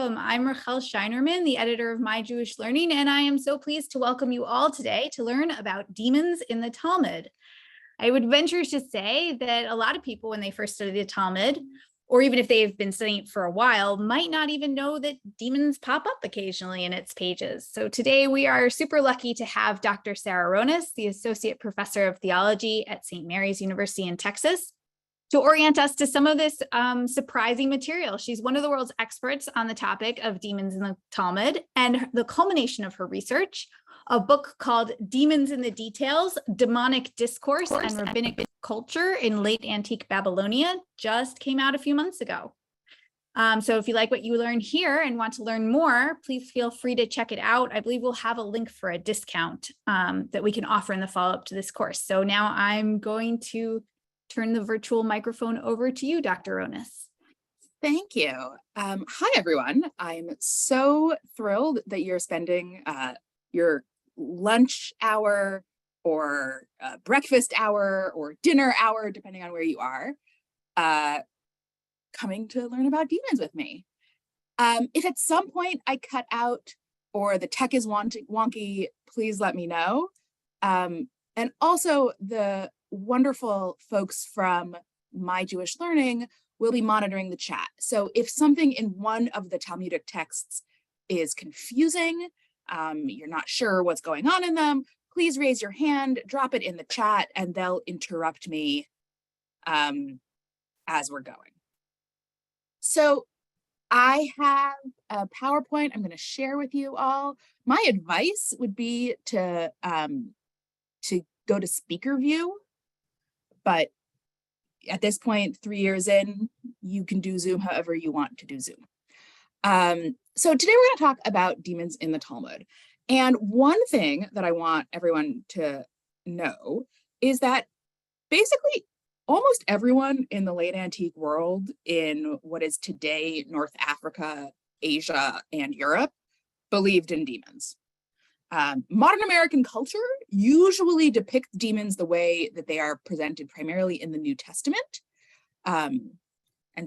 welcome. I'm Rachel Scheinerman, the editor of My Jewish Learning, and I am so pleased to welcome you all today to learn about demons in the Talmud. I would venture to say that a lot of people, when they first study the Talmud, or even if they've been studying it for a while, might not even know that demons pop up occasionally in its pages. So today we are super lucky to have Dr. Sara Ronis, the Associate Professor of Theology at St. Mary's University in Texas, to orient us to some of this surprising material. She's one of the world's experts on the topic of demons in the Talmud, and the culmination of her research, a book called Demons in the Details, Demonic Discourse and Rabbinic Culture in Late Antique Babylonia, just came out a few months ago. So if you like what you learn here and want to learn more, please feel free to check it out. I believe we'll have a link for a discount that we can offer in the follow-up to this course. So now I'm going to turn the virtual microphone over to you, Dr. Ronis. Thank you. Hi, everyone. I'm so thrilled that you're spending your lunch hour or breakfast hour or dinner hour, depending on where you are, coming to learn about demons with me. If at some point I cut out or the tech is wonky, please let me know. And also the wonderful folks from My Jewish Learning will be monitoring the chat. So if something in one of the Talmudic texts is confusing, you're not sure what's going on in them, please raise your hand, drop it in the chat, and they'll interrupt me as we're going. So I have a PowerPoint I'm going to share with you all. My advice would be to go to speaker view. But at this point, 3 years in, you can do Zoom however you want to do Zoom. So today we're going to talk about demons in the Talmud. And one thing that I want everyone to know is that basically almost everyone in the late antique world in what is today North Africa, Asia, and Europe believed in demons. Modern American culture usually depicts demons the way that they are presented primarily in the New Testament. And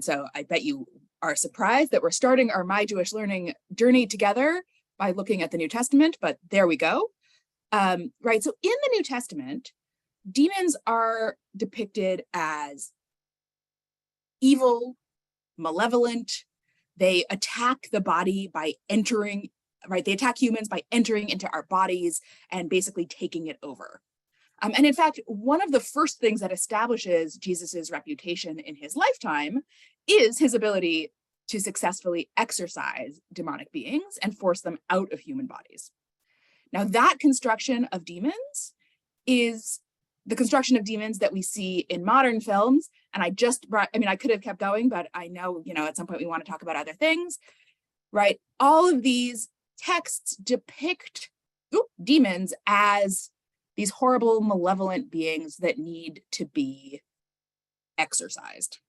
so I bet you are surprised that we're starting our My Jewish Learning journey together by looking at the New Testament, but there we go. Right, so in the New Testament, demons are depicted as evil, malevolent. They attack the body by entering. Right, they attack humans by entering into our bodies and basically taking it over. And in fact, one of the first things that establishes Jesus's reputation in his lifetime is his ability to successfully exorcise demonic beings and force them out of human bodies. Now, that construction of demons is the construction of demons that we see in modern films. And I could have kept going, but I know, at some point we want to talk about other things, right? All of these texts depict demons as these horrible, malevolent beings that need to be exorcised.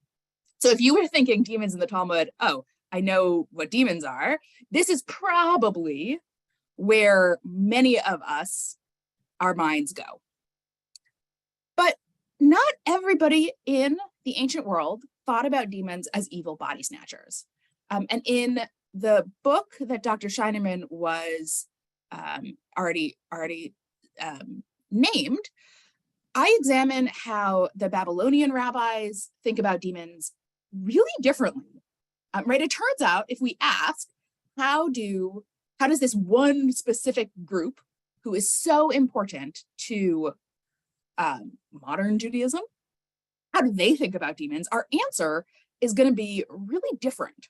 So if you were thinking demons in the Talmud, oh, I know what demons are, this is probably where many of us, our minds go. But not everybody in the ancient world thought about demons as evil body snatchers. And in the book that Dr. Scheinerman was already named, I examine how the Babylonian rabbis think about demons really differently. Right? It turns out if we ask, how does this one specific group who is so important to modern Judaism, how do they think about demons? Our answer is going to be really different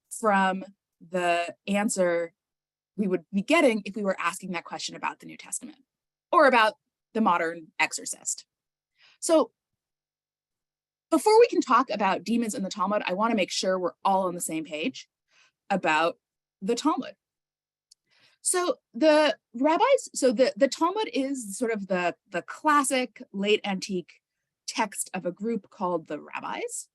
from the answer we would be getting if we were asking that question about the New Testament or about the modern exorcist. So before we can talk about demons in the Talmud, I want to make sure we're all on the same page about the Talmud. So the Talmud is sort of the classic late antique text of a group called the rabbis.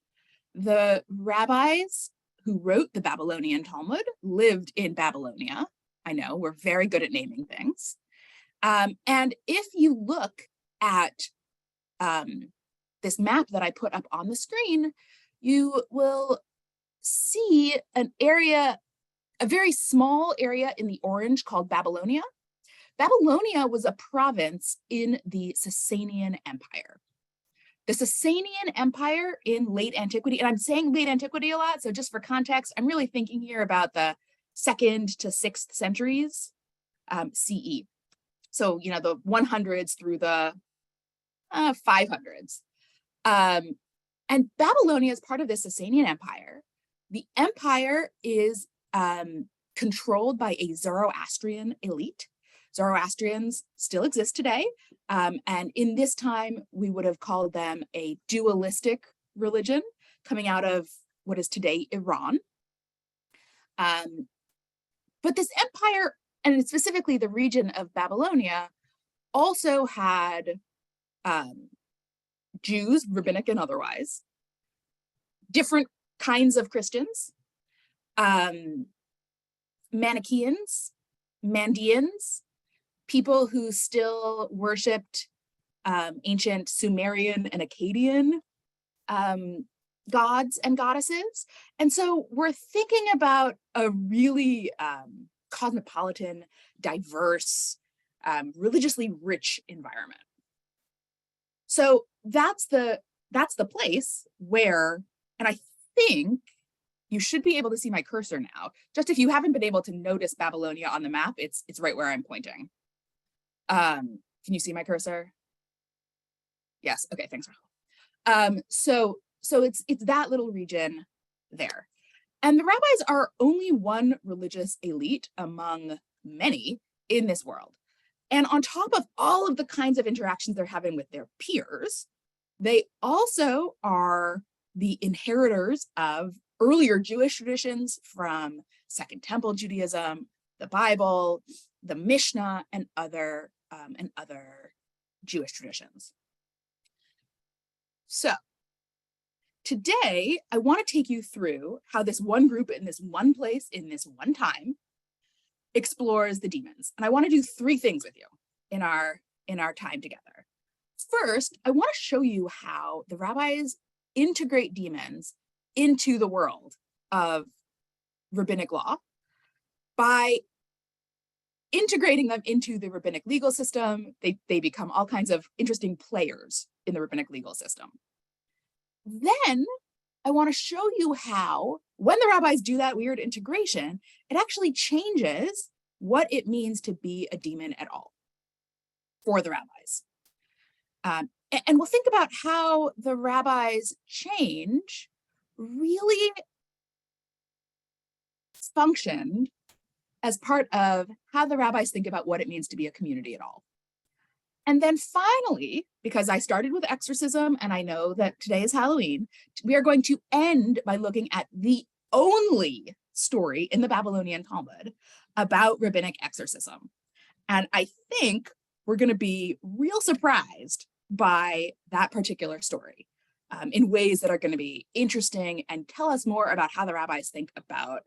The rabbis who wrote the Babylonian Talmud lived in Babylonia. I know, we're very good at naming things. And if you look at this map that I put up on the screen, you will see an area a very small area in the orange called Babylonia. Babylonia was a province in the Sasanian Empire. The Sasanian Empire in late antiquity, and I'm saying late antiquity a lot, so just for context, I'm really thinking here about the 2nd to 6th centuries CE. So, the 100s through the 500s. And Babylonia is part of the Sasanian Empire. The empire is controlled by a Zoroastrian elite. Zoroastrians still exist today. And in this time, we would have called them a dualistic religion coming out of what is today Iran. But this empire, and specifically the region of Babylonia, also had Jews, rabbinic and otherwise, different kinds of Christians, Manichaeans, Mandeans, people who still worshipped ancient Sumerian and Akkadian gods and goddesses. And so we're thinking about a really cosmopolitan, diverse, religiously rich environment. So that's the place where, and I think you should be able to see my cursor now. Just if you haven't been able to notice Babylonia on the map, it's right where I'm pointing. Can you see my cursor? Yes. Okay. Thanks, Rahel. So it's that little region there. And the rabbis are only one religious elite among many in this world. And on top of all of the kinds of interactions they're having with their peers, they also are the inheritors of earlier Jewish traditions from Second Temple Judaism, the Bible, the Mishnah, and other Jewish traditions. So today, I want to take you through how this one group in this one place in this one time explores the demons. And I want to do 3 things with you in our time together. First, I want to show you how the rabbis integrate demons into the world of rabbinic law by integrating them into the rabbinic legal system. They become all kinds of interesting players in the rabbinic legal system. Then I want to show you how, when the rabbis do that weird integration, it actually changes what it means to be a demon at all for the rabbis. And we'll think about how the rabbis' change really functioned as part of how the rabbis think about what it means to be a community at all. And then finally, because I started with exorcism and I know that today is Halloween, we are going to end by looking at the only story in the Babylonian Talmud about rabbinic exorcism. And I think we're going to be real surprised by that particular story in ways that are going to be interesting and tell us more about how the rabbis think about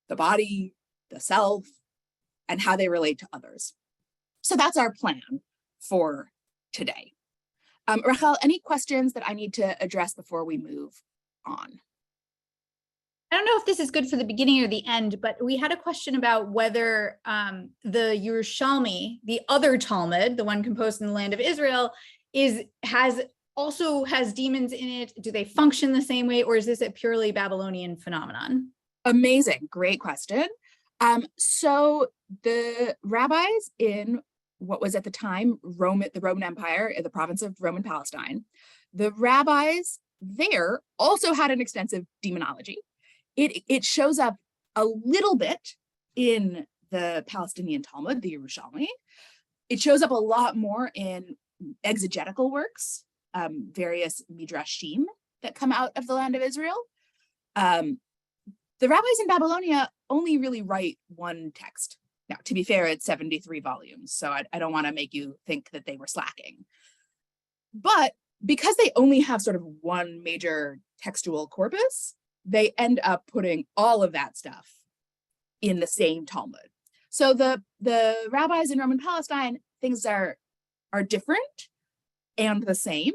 the body, the self, and how they relate to others. So that's our plan for today. Rachel, any questions that I need to address before we move on? I don't know if this is good for the beginning or the end, but we had a question about whether the Yerushalmi, the other Talmud, the one composed in the land of Israel, has demons in it. Do they function the same way, or is this a purely Babylonian phenomenon? Amazing, great question. So the rabbis in what was at the time the Roman Empire, in the province of Roman Palestine, the rabbis there also had an extensive demonology. It shows up a little bit in the Palestinian Talmud, the Yerushalmi. It shows up a lot more in exegetical works, various midrashim that come out of the land of Israel. The rabbis in Babylonia only really write one text. Now, to be fair, it's 73 volumes, so I don't want to make you think that they were slacking. But because they only have sort of one major textual corpus, they end up putting all of that stuff in the same Talmud. So the rabbis in Roman Palestine, things are different and the same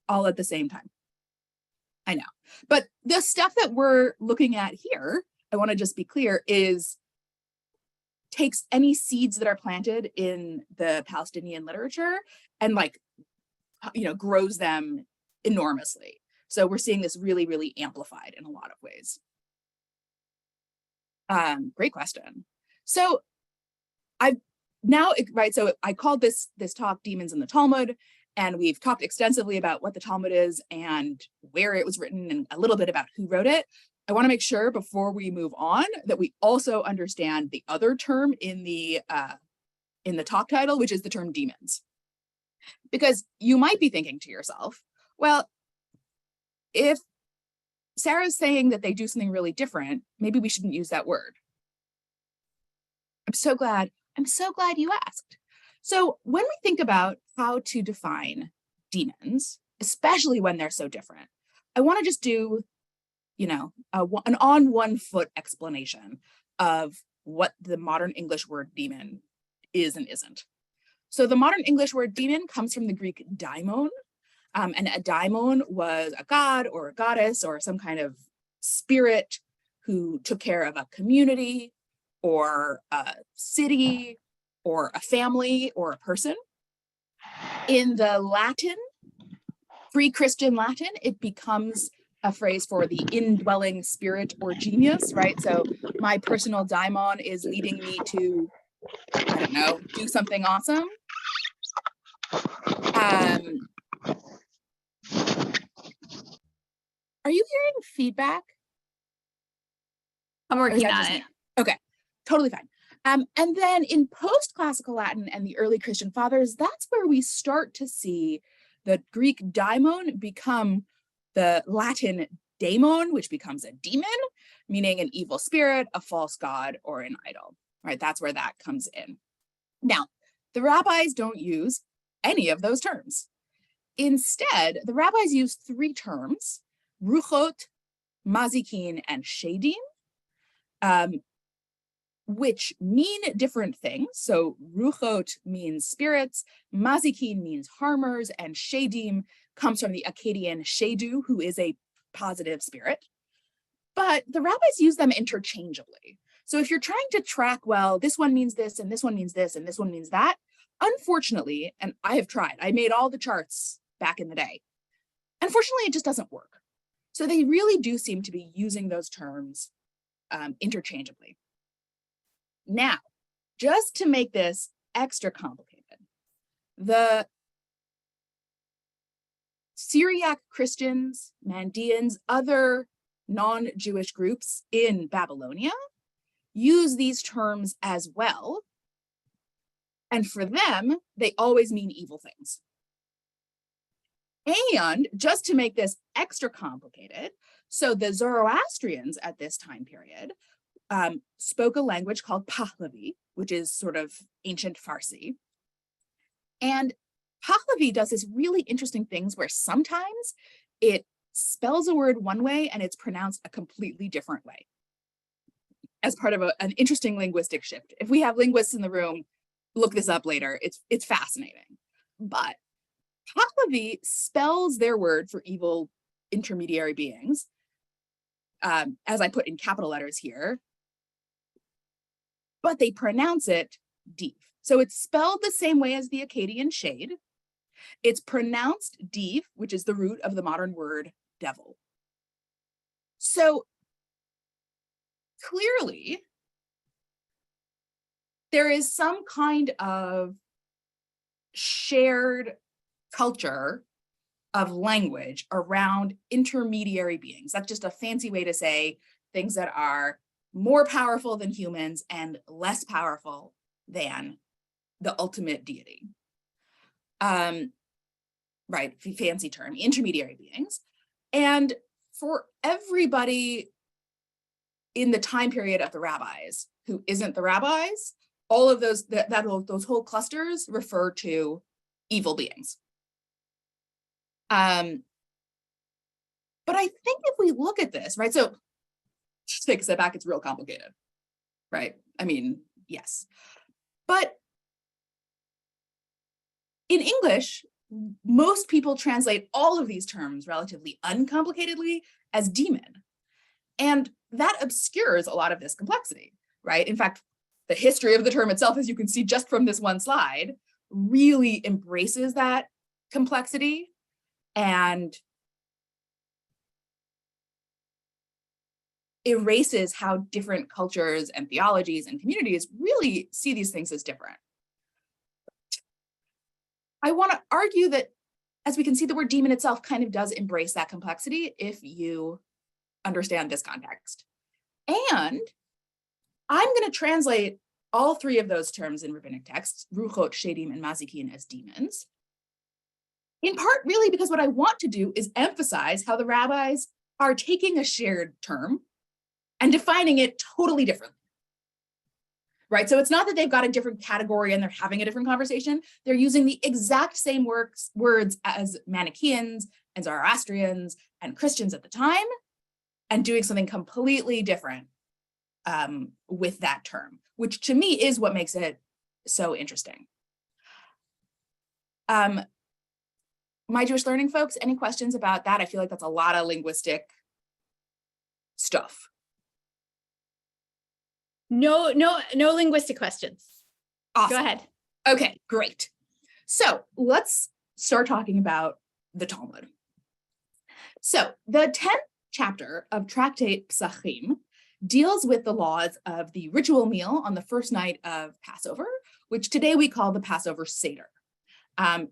all at the same time. I know. But the stuff that we're looking at here, I want to just be clear, takes any seeds that are planted in the Palestinian literature and like, grows them enormously. So we're seeing this really, really amplified in a lot of ways. Great question. So so I called this talk Demons in the Talmud, and we've talked extensively about what the Talmud is and where it was written and a little bit about who wrote it. I want to make sure before we move on that we also understand the other term in the talk title, which is the term demons. Because you might be thinking to yourself, well, if Sarah's saying that they do something really different, maybe we shouldn't use that word. I'm so glad you asked. So when we think about how to define demons, especially when they're so different, I want to just do, an on one foot explanation of what the modern English word demon is and isn't. So the modern English word demon comes from the Greek daimon, and a daimon was a god or a goddess or some kind of spirit who took care of a community or a city or a family or a person. In the Latin, pre-Christian Latin, it becomes a phrase for the indwelling spirit or genius, right? So my personal daimon is leading me to, I don't know, do something awesome. Are you hearing feedback? I'm working on it. Okay, totally fine. And then in post-classical Latin and the early Christian fathers, that's where we start to see the Greek daimon become the Latin daemon, which becomes a demon, meaning an evil spirit, a false god, or an idol, right? That's where that comes in. Now, the rabbis don't use any of those terms. Instead, the rabbis use three terms, ruchot, mazikin, and shedim, which mean different things. So ruchot means spirits, mazikin means harmers, and shedim comes from the Akkadian shedu, who is a positive spirit. But the rabbis use them interchangeably. So if you're trying to track, well, this one means this, and this one means this, and this one means that, unfortunately, and I have tried, I made all the charts back in the day. Unfortunately, it just doesn't work. So they really do seem to be using those terms interchangeably. Now, just to make this extra complicated, the Syriac Christians, Mandeans, other non-Jewish groups in Babylonia use these terms as well. And for them, they always mean evil things. And just to make this extra complicated, so the Zoroastrians at this time period spoke a language called Pahlavi, which is sort of ancient Farsi. And Pahlavi does this really interesting things where sometimes it spells a word one way and it's pronounced a completely different way as part of an interesting linguistic shift. If we have linguists in the room, look this up later. It's fascinating. But Pahlavi spells their word for evil intermediary beings, as I put in capital letters here, but they pronounce it Div. So it's spelled the same way as the Akkadian shade. It's pronounced Div, which is the root of the modern word devil. So clearly, there is some kind of shared culture of language around intermediary beings. That's just a fancy way to say things that are more powerful than humans and less powerful than the ultimate deity. Right, fancy term, intermediary beings. And for everybody in the time period of the rabbis who isn't the rabbis, all of those whole clusters refer to evil beings. But I think if we look at this, right, so just take a step back, it's real complicated, right? I mean, yes. But in English, most people translate all of these terms relatively uncomplicatedly as demon. And that obscures a lot of this complexity, right? In fact, the history of the term itself, as you can see just from this one slide, really embraces that complexity and erases how different cultures and theologies and communities really see these things as different. I want to argue that, as we can see, the word demon itself kind of does embrace that complexity if you understand this context. And I'm going to translate all three of those terms in rabbinic texts, ruchot, shedim, and mazikin, as demons, in part really because what I want to do is emphasize how the rabbis are taking a shared term and defining it totally differently. Right? So it's not that they've got a different category and they're having a different conversation. They're using the exact same words as Manichaeans and Zoroastrians and Christians at the time, and doing something completely different with that term, which to me is what makes it so interesting. My Jewish learning folks, any questions about that? I feel like that's a lot of linguistic stuff. No linguistic questions. Awesome. Go ahead. Okay, great. So let's start talking about the Talmud. So the 10th chapter of Tractate Pesachim deals with the laws of the ritual meal on the first night of Passover, which today we call the Passover Seder. Now,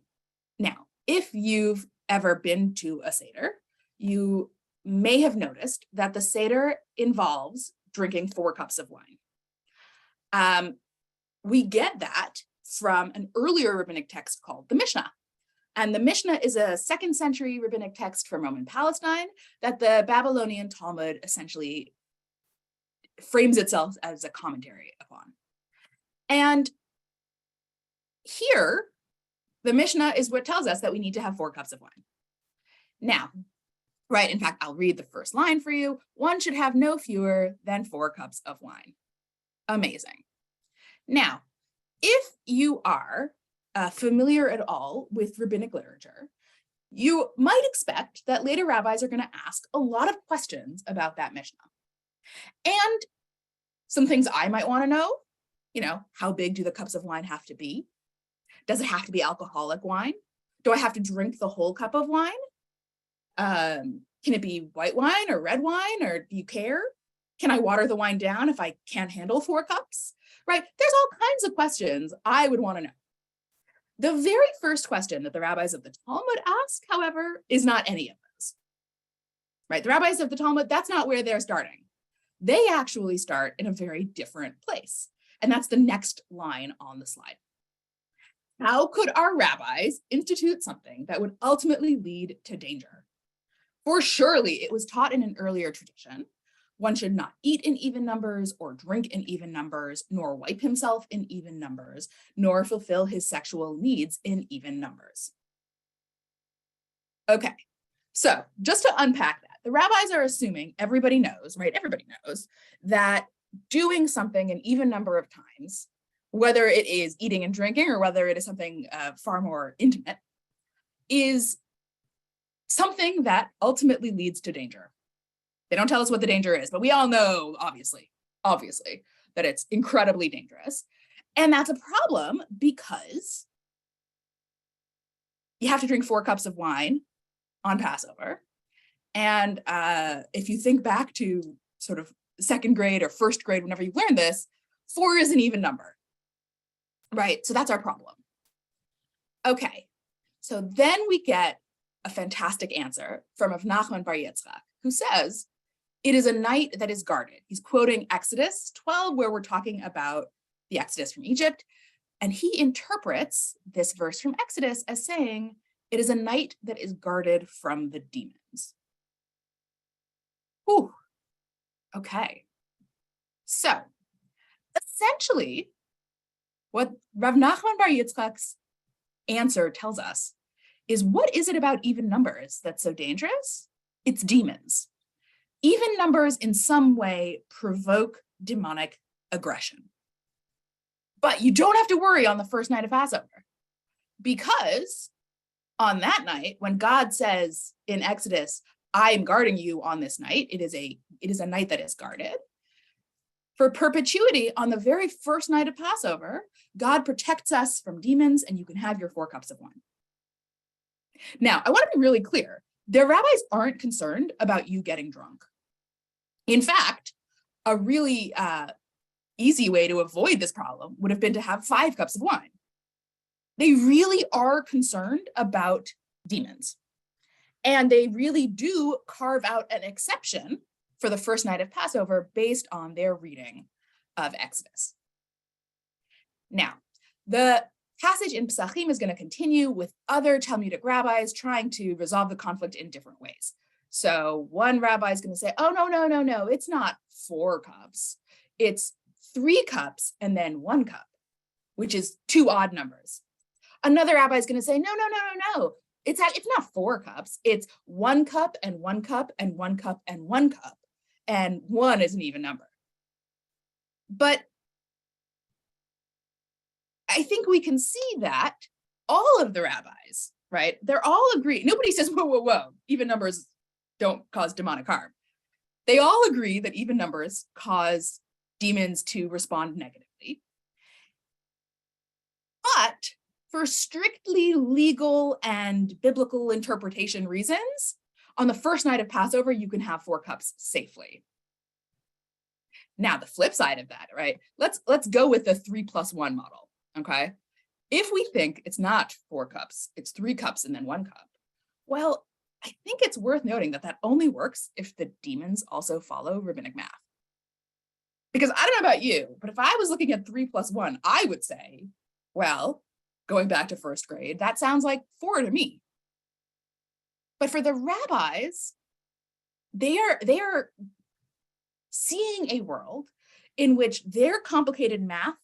if you've ever been to a Seder, you may have noticed that the Seder involves drinking 4 cups of wine. We get that from an earlier rabbinic text called the Mishnah. And the Mishnah is a 2nd century rabbinic text from Roman Palestine that the Babylonian Talmud essentially frames itself as a commentary upon. And here, the Mishnah is what tells us that we need to have 4 cups of wine. Now, right, in fact, I'll read the first line for you. One should have no fewer than 4 cups of wine. Amazing. Now, if you are familiar at all with rabbinic literature, you might expect that later rabbis are going to ask a lot of questions about that Mishnah. And some things I might want to know, how big do the cups of wine have to be? Does it have to be alcoholic wine? Do I have to drink the whole cup of wine? Can it be white wine or red wine, or do you care? Can I water the wine down if I can't handle 4 cups? Right? There's all kinds of questions I would want to know. The very first question that the rabbis of the Talmud ask, however, is not any of those. Right? The rabbis of the Talmud, that's not where they're starting. They actually start in a very different place. And that's the next line on the slide. How could our rabbis institute something that would ultimately lead to danger? For surely it was taught in an earlier tradition. One should not eat in even numbers or drink in even numbers, nor wipe himself in even numbers, nor fulfill his sexual needs in even numbers. Okay, so just to unpack that, the rabbis are assuming everybody knows, right? Everybody knows that doing something an even number of times, whether it is eating and drinking or whether it is something far more intimate, is something that ultimately leads to danger. They don't tell us what the danger is, but we all know, obviously, that it's incredibly dangerous. And that's a problem because you have to drink 4 cups of wine on Passover. And if you think back to sort of 2nd grade or 1st grade, whenever you learn this, 4 is an even number, right? So that's our problem. Okay, so then we get a fantastic answer from Rav Nachman bar Yitzchak, who says, it is a night that is guarded. He's quoting Exodus 12, where we're talking about the Exodus from Egypt. And he interprets this verse from Exodus as saying, it is a night that is guarded from the demons. Whew. Okay. So essentially, what Rav Nachman bar Yitzchak's answer tells us is, what is it about even numbers that's so dangerous? It's demons. Even numbers in some way provoke demonic aggression. But you don't have to worry on the first night of Passover, because on that night, when God says in Exodus, I am guarding you on this night. It is a night that is guarded. For perpetuity, on the very first night of Passover, God protects us from demons, and you can have your 4 cups of wine. Now, I want to be really clear. The rabbis aren't concerned about you getting drunk. In fact, a really easy way to avoid this problem would have been to have 5 cups of wine. They really are concerned about demons. And they really do carve out an exception for the first night of Passover based on their reading of Exodus. Now, the passage in Pesachim is going to continue with other Talmudic rabbis trying to resolve the conflict in different ways. So one rabbi is going to say, oh, no, it's not 4 cups. It's 3 cups and then 1 cup, which is 2 odd numbers. Another rabbi is going to say, no. It's not 4 cups. It's 1 cup and 1 cup and 1 cup and 1 cup. And 1 is an even number. But I think we can see that all of the rabbis, right? They're all agree. Nobody says, whoa. Even numbers don't cause demonic harm. They all agree that even numbers cause demons to respond negatively. But for strictly legal and biblical interpretation reasons, on the first night of Passover, you can have 4 cups safely. Now, the flip side of that, right? Let's go with the 3 + 1 model, okay? If we think it's not 4 cups, it's 3 cups and then 1 cup, well, I think it's worth noting that that only works if the demons also follow rabbinic math. Because I don't know about you, but if I was looking at 3 + 1, I would say, well, going back to first grade, that sounds like 4 to me. But for the rabbis, they are seeing a world in which their complicated math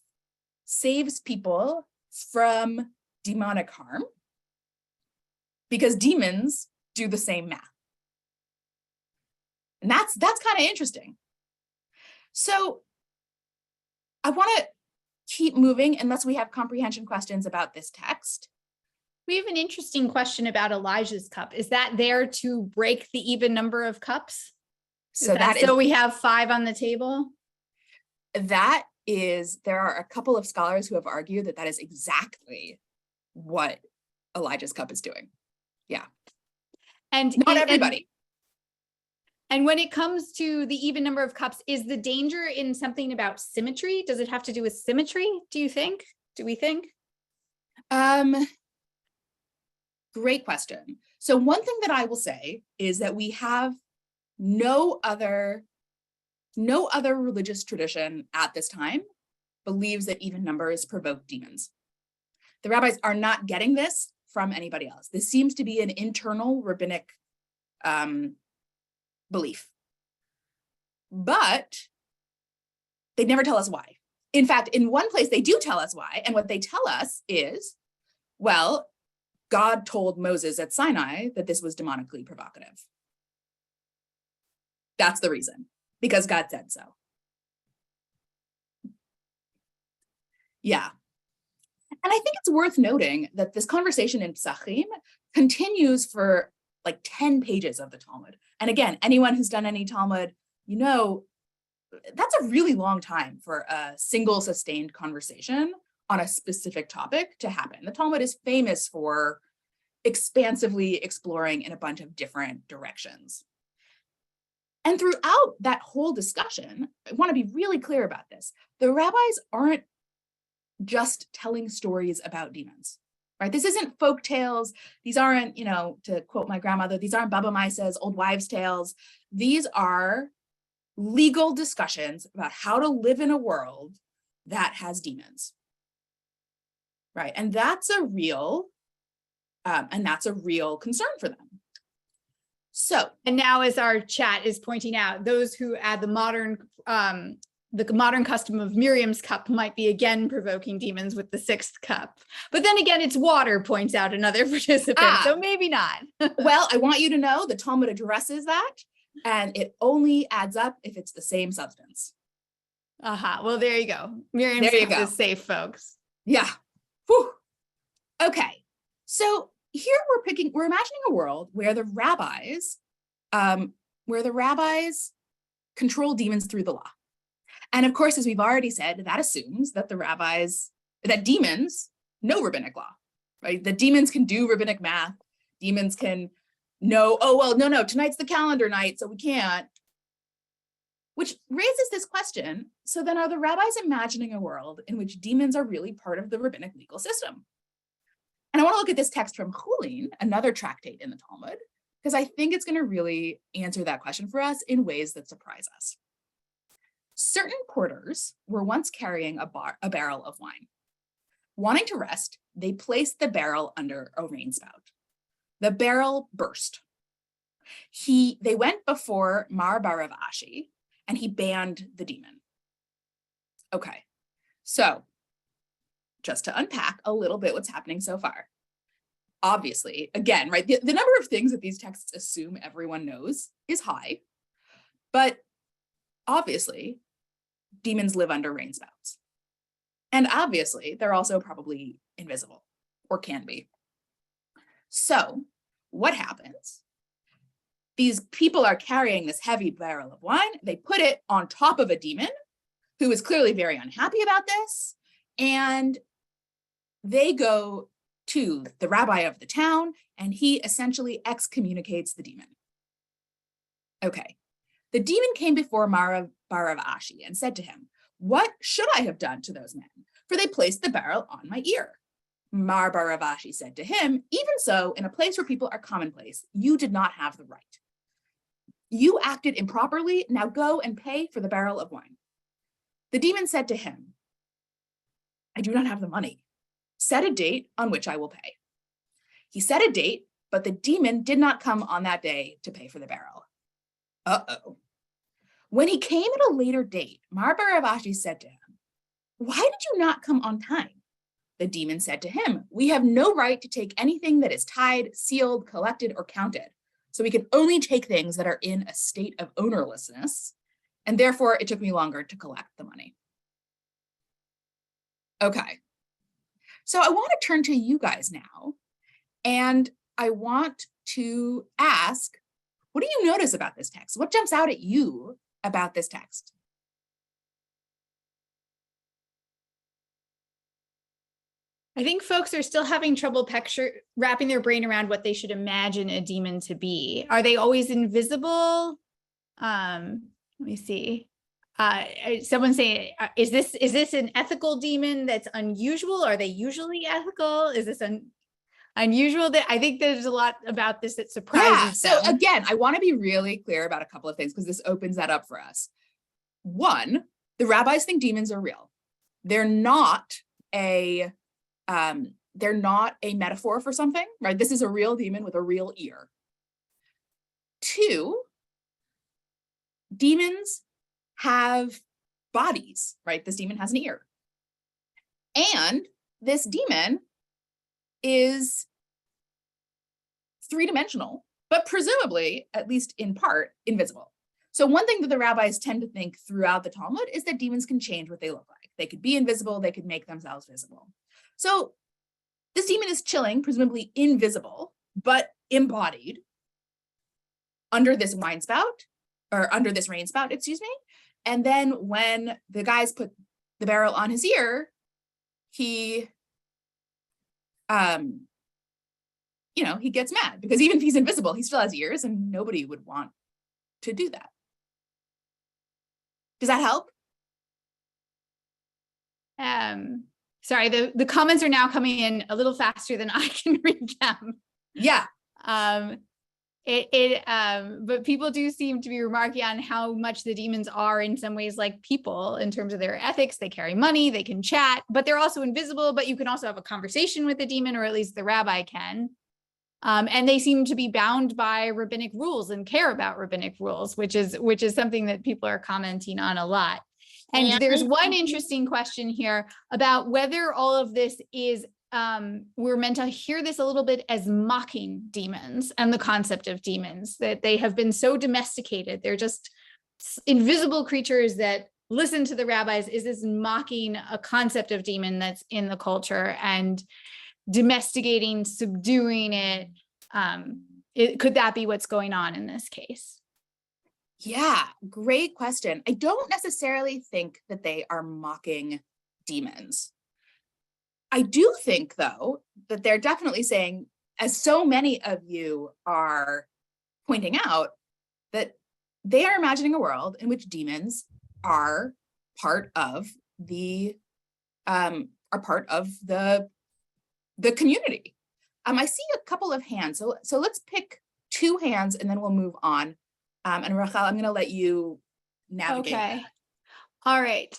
saves people from demonic harm because demons do the same math. And that's kind of interesting. So I want to keep moving unless we have comprehension questions about this text. We have an interesting question about Elijah's cup. Is that there to break the even number of cups? So we have 5 on the table? There are a couple of scholars who have argued that is exactly what Elijah's cup is doing. Yeah. And not everybody. And when it comes to the even number of cups, is the danger in something about symmetry? Does it have to do with symmetry, do you think? Do we think? Great question. So one thing that I will say is that we have no other religious tradition at this time believes that even numbers provoke demons. The rabbis are not getting this from anybody else. This seems to be an internal rabbinic belief. But they never tell us why. In fact, in one place they do tell us why, and what they tell us is, well, God told Moses at Sinai that this was demonically provocative. That's the reason, because God said so. Yeah. And I think it's worth noting that this conversation in Pesachim continues for like 10 pages of the Talmud. And again, anyone who's done any Talmud, you know, that's a really long time for a single sustained conversation on a specific topic to happen. The Talmud is famous for expansively exploring in a bunch of different directions. And throughout that whole discussion, I want to be really clear about this. The rabbis aren't just telling stories about demons, right? This isn't folk tales. These aren't, to quote my grandmother, these aren't Baba Maisa's old wives' tales. These are legal discussions about how to live in a world that has demons, right? And that's a real concern for them. So, and now, as our chat is pointing out, those who add the modern custom of Miriam's cup might be again provoking demons with the 6th cup. But then again, it's water, points out another participant, so maybe not. Well, I want you to know the Talmud addresses that, and it only adds up if it's the same substance. Well, there you go. Miriam's cup is safe, folks. Yeah. Whew. Okay. So here we're imagining a world where the rabbis where the rabbis control demons through the law. And of course, as we've already said, that assumes that that demons know rabbinic law, right? The demons can do rabbinic math. Demons can know, oh, well, no, tonight's the calendar night, so we can't. Which raises this question, so then are the rabbis imagining a world in which demons are really part of the rabbinic legal system? And I want to look at this text from Chullin, another tractate in the Talmud, because I think it's going to really answer that question for us in ways that surprise us. Certain porters were once carrying a barrel of wine. Wanting to rest, they placed the barrel under a rain spout. The barrel burst. They went before Mar Barav Ashi, and he banned the demon. Okay, so just to unpack a little bit what's happening so far. Obviously, again, right, the number of things that these texts assume everyone knows is high, but obviously, demons live under rain spouts. And obviously, they're also probably invisible, or can be. So what happens? These people are carrying this heavy barrel of wine. They put it on top of a demon who is clearly very unhappy about this. And they go to the rabbi of the town, and he essentially excommunicates the demon. Okay. The demon came before Mar Barav Ashi and said to him, "What should I have done to those men? For they placed the barrel on my ear." Mar Barav Ashi said to him, "Even so, in a place where people are commonplace, you did not have the right. You acted improperly. Now go and pay for the barrel of wine." The demon said to him, "I do not have the money. Set a date on which I will pay." He set a date, but the demon did not come on that day to pay for the barrel. Uh-oh. When he came at a later date, Mar Barav Ashi said to him, "Why did you not come on time?" The demon said to him, "We have no right to take anything that is tied, sealed, collected, or counted. So we can only take things that are in a state of ownerlessness, and therefore it took me longer to collect the money." Okay. So I want to turn to you guys now, and I want to ask, what do you notice about this text? What jumps out at you about this text? I think folks are still having trouble wrapping their brain around what they should imagine a demon to be. Are they always invisible? Let me see. Someone saying, is this an ethical demon that's unusual? Are they usually ethical? Is this unusual? That I think there's a lot about this that surprises them. So again, I want to be really clear about a couple of things because this opens that up for us. One, the rabbis think demons are real. They're not a metaphor for something, right? This is a real demon with a real ear. Two, demons have bodies, right? This demon has an ear. And this demon is three-dimensional, but presumably, at least in part, invisible. So one thing that the rabbis tend to think throughout the Talmud is that demons can change what they look like. They could be invisible, they could make themselves visible. So this demon is chilling, presumably invisible, but embodied under this rain spout, excuse me. And then when the guys put the barrel on his ear, he gets mad because even if he's invisible, he still has ears and nobody would want to do that. Does that help? Sorry, the comments are now coming in a little faster than I can read them. Yeah. But people do seem to be remarking on how much the demons are in some ways like people in terms of their ethics. They carry money, they can chat, but they're also invisible, but you can also have a conversation with the demon, or at least the rabbi can. And they seem to be bound by rabbinic rules and care about rabbinic rules, which is something that people are commenting on a lot. And there's one interesting question here about whether all of this is, we're meant to hear this a little bit as mocking demons and the concept of demons, that they have been so domesticated. They're just invisible creatures that listen to the rabbis. Is this mocking a concept of demon that's in the culture and domesticating, subduing it? Could that be what's going on in this case? Yeah, great question. I don't necessarily think that they are mocking demons. I do think, though, that they're definitely saying, as so many of you are pointing out, that they are imagining a world in which demons are part of the community. I see a couple of hands, so let's pick 2 hands and then we'll move on. And Rachel, I'm going to let you navigate. Okay. That. All right.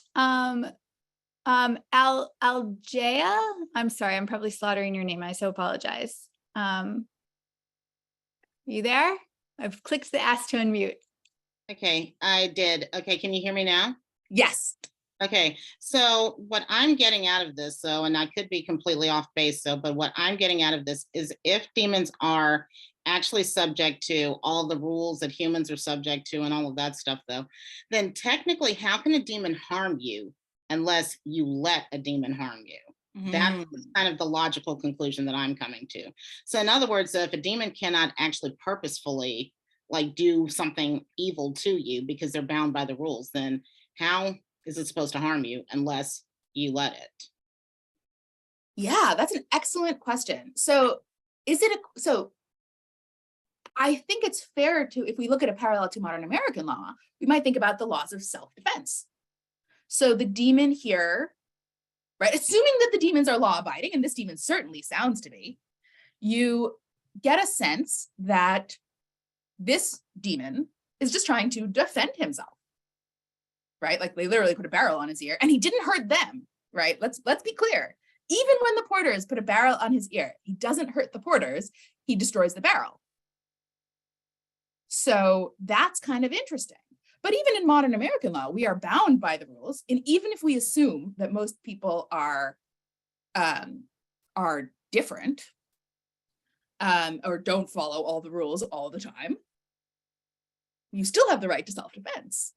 Aljaya, I'm sorry, I'm probably slaughtering your name. I so apologize. You there? I've clicked the ask to unmute. Okay, I did. Okay, can you hear me now? Yes. Okay, so what I'm getting out of this, and I could be completely off base, but what I'm getting out of this is if demons are actually subject to all the rules that humans are subject to and all of that stuff, though, then technically, how can a demon harm you unless you let a demon harm you? That's kind of the logical conclusion that I'm coming to. So in other words, if a demon cannot actually purposefully like do something evil to you because they're bound by the rules, then how is it supposed to harm you unless you let it? Yeah, that's an excellent question. So I think it's fair to, if we look at a parallel to modern American law, we might think about the laws of self-defense. So the demon here, right, assuming that the demons are law-abiding, and this demon certainly sounds to be, you get a sense that this demon is just trying to defend himself, right? Like they literally put a barrel on his ear and he didn't hurt them, right? Let's be clear. Even when the porters put a barrel on his ear, he doesn't hurt the porters, he destroys the barrel. So that's kind of interesting. But even in modern American law, we are bound by the rules. And even if we assume that most people are different or don't follow all the rules all the time, you still have the right to self-defense.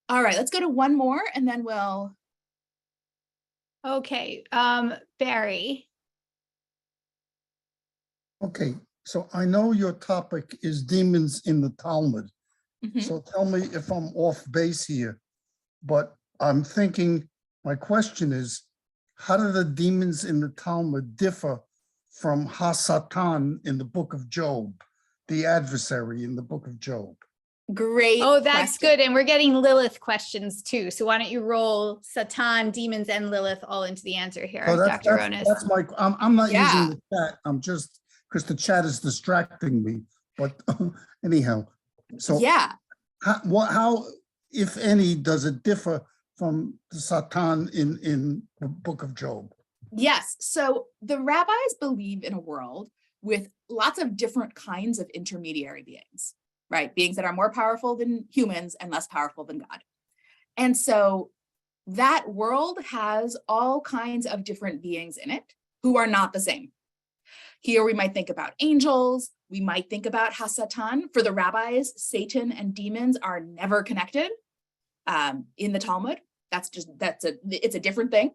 All right, let's go to one more and then we'll. Okay, Barry. Okay, so I know your topic is demons in the Talmud. Mhm. So tell me if I'm off base here, but I'm thinking, my question is, how do the demons in the Talmud differ from Hasatan in the book of Job, the adversary in the book of Job? Great. Oh, that's question. good. And we're getting Lilith questions too. So why don't you roll Satan, demons, and Lilith all into the answer here, So Dr. Ronis. that's my, I'm not Yeah. using the chat, I'm just, because the chat is distracting me, but anyhow. So yeah. how, if any, does it differ from the Satan in the book of Job? Yes. So the rabbis believe in a world with lots of different kinds of intermediary beings, right? Beings that are more powerful than humans and less powerful than God. And so that world has all kinds of different beings in it who are not the same. Here we might think about angels, we might think about Hasatan. For the rabbis, Satan and demons are never connected in the Talmud. It's a different thing.